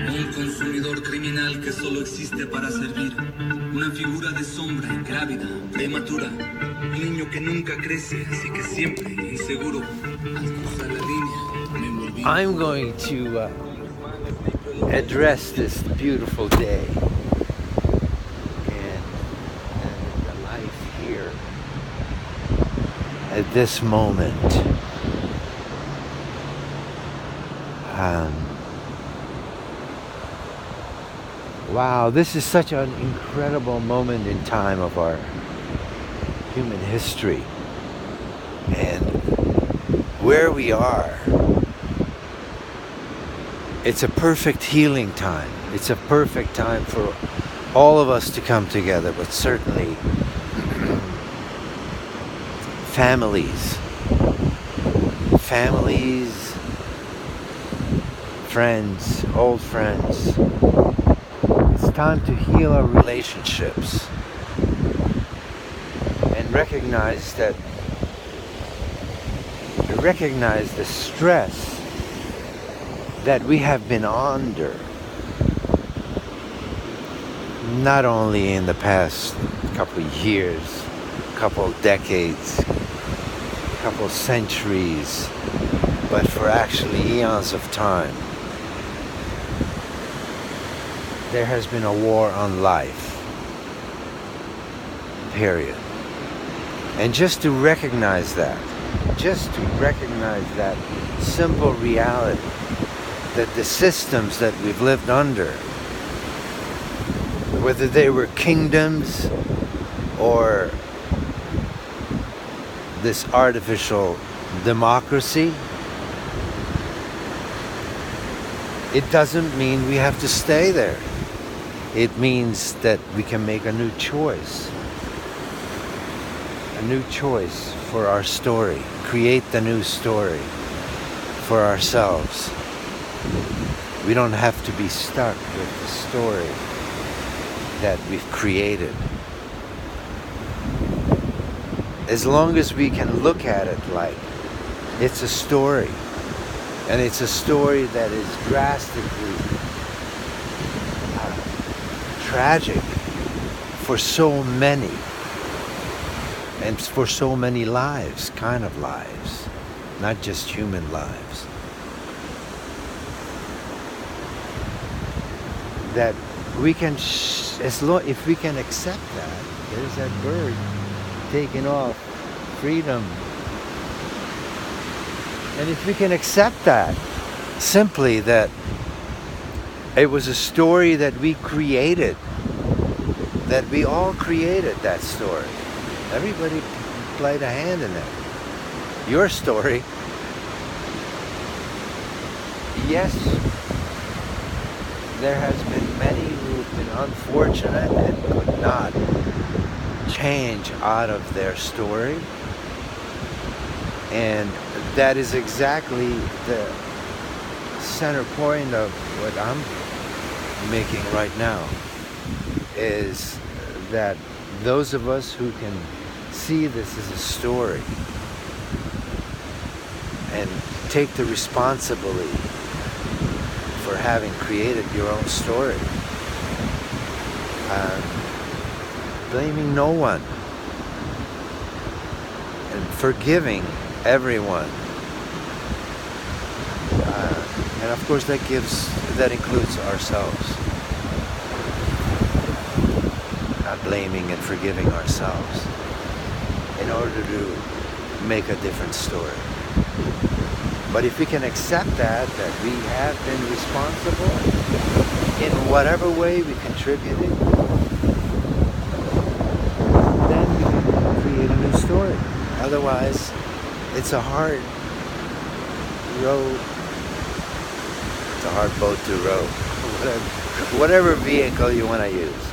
Un consumidor criminal que solo existe para servir. Una figura de sombra ingrávida, prematura. Un niño que nunca crece, así que siempre inseguro. Al cruzar la línea, me envolví. I'm going to address this beautiful day and the life here at this moment. Wow, this is such an incredible moment in time of our human history. And where we are, it's a perfect healing time. It's a perfect time for all of us to come together, but certainly families, friends, old friends. It's time to heal our relationships and recognize the stress that we have been under, not only in the past couple of years, couple of decades, couple of centuries, but for actually eons of time. There has been a war on life, period. And just to recognize that simple reality, that the systems that we've lived under, whether they were kingdoms or this artificial democracy, it doesn't mean we have to stay there. It means that we can make a new choice for our story, create the new story for ourselves. We don't have to be stuck with the story that we've created. As long as we can look at it like it's a story, and it's a story that is drastically tragic for so many, and for so many lives, kind of lives, not just human lives. That we can, if we can accept that, there's that bird taking off, freedom. And if we can accept that, simply that it was a story that we created, that we all created that story. Everybody played a hand in it. Your story, yes, there has been many who've been unfortunate and could not change out of their story. And that is exactly the center point of what I'm making right now, is that those of us who can see this as a story and take the responsibility for having created your own story, blaming no one and forgiving everyone, and of course that includes ourselves. Not blaming and forgiving ourselves in order to make a different story. But if we can accept that we have been responsible in whatever way we contributed, then we can create a new story. Otherwise, it's a hard road. It's a hard boat to row. Whatever vehicle you want to use.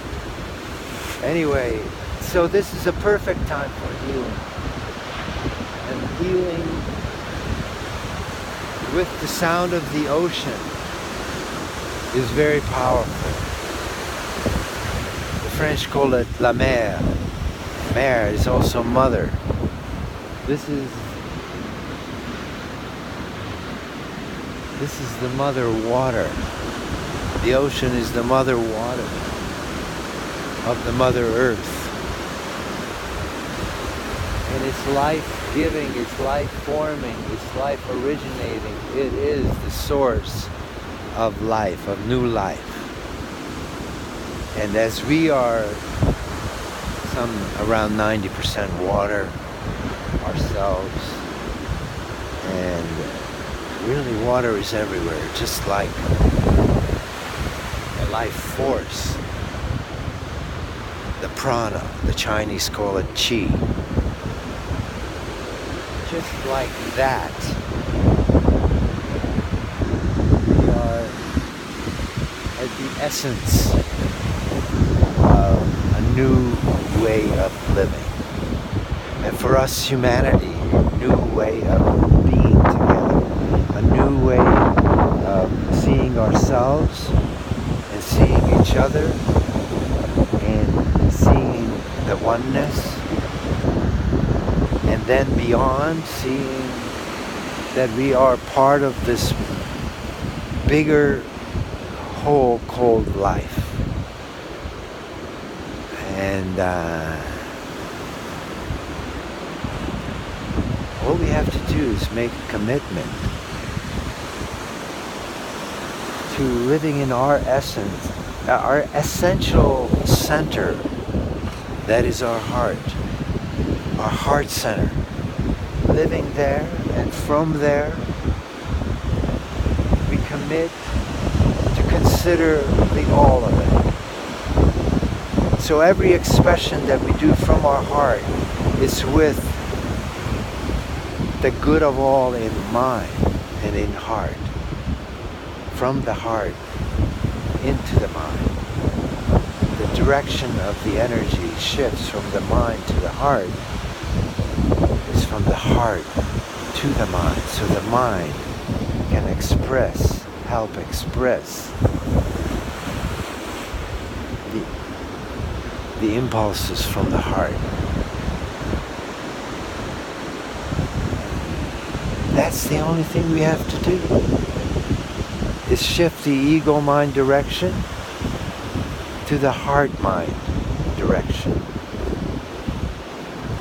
Anyway, so this is a perfect time for healing. And healing with the sound of the ocean is very powerful. The French call it la mer. Mer is also mother. This is This is the mother water. The ocean is the mother water of the Mother Earth. And it's life-giving, it's life-forming, it's life-originating. It is the source of life, of new life. And as we are around 90% water ourselves, and really water is everywhere, just like the life force, the prana, the Chinese call it qi. Just like that, we are at the essence of a new way of living. And for us, humanity, a new way of being together, a new way of seeing ourselves and seeing each other and seeing the oneness. And then beyond, seeing that we are part of this bigger whole called life. And all we have to do is make a commitment to living in our essence, our essential center, that is our heart center. Living there, and from there, we commit to consider the all of it. So every expression that we do from our heart is with the good of all in mind and in heart. From the heart into the mind. The direction of the energy shifts from the mind to the heart. Is from the heart to the mind. So the mind can help express the impulses from the heart. That's the only thing we have to do, is shift the ego-mind direction to the heart-mind direction,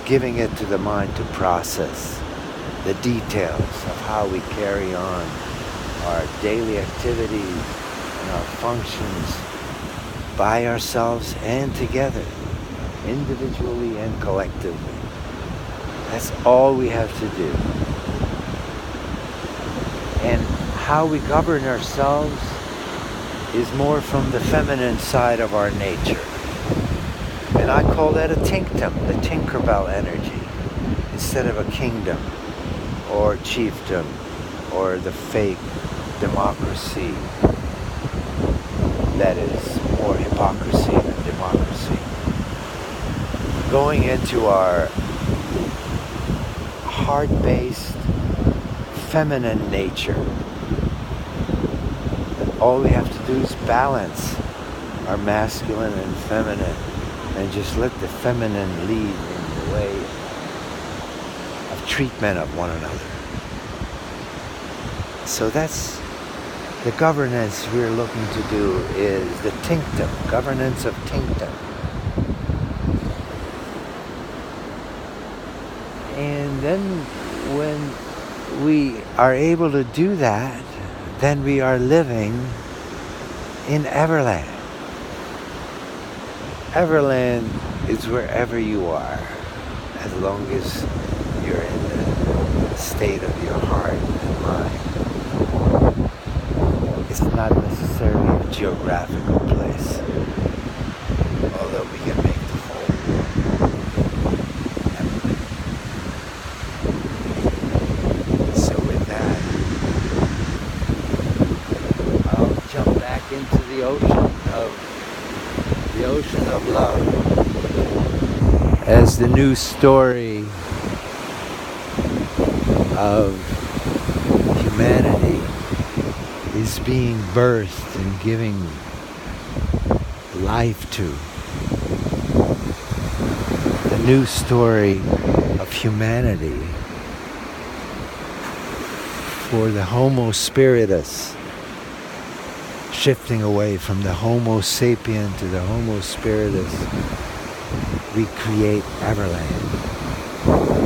giving it to the mind to process the details of how we carry on our daily activities and our functions by ourselves and together, individually and collectively. That's all we have to do. And how we govern ourselves is more from the feminine side of our nature. And I call that a tinctum, the Tinkerbell energy, instead of a kingdom or chiefdom or the fake democracy that is more hypocrisy than democracy. Going into our heart-based feminine nature, all we have to do is balance our masculine and feminine, and just let the feminine lead in the way of treatment of one another. So that's the governance we're looking to do, is the tinctum, governance of tinctum. And then when we are able to do that, then we are living in Everland. Everland is wherever you are, as long as you're in the state of your heart and mind. It's not necessarily a geographical place, although we can make the whole Everland. So with that, I'll jump back into the ocean of love, as the new story of humanity is being birthed and giving life to. The new story of humanity for the Homo spiritus, shifting away from the Homo sapien to the Homo spiritus, we create Everland.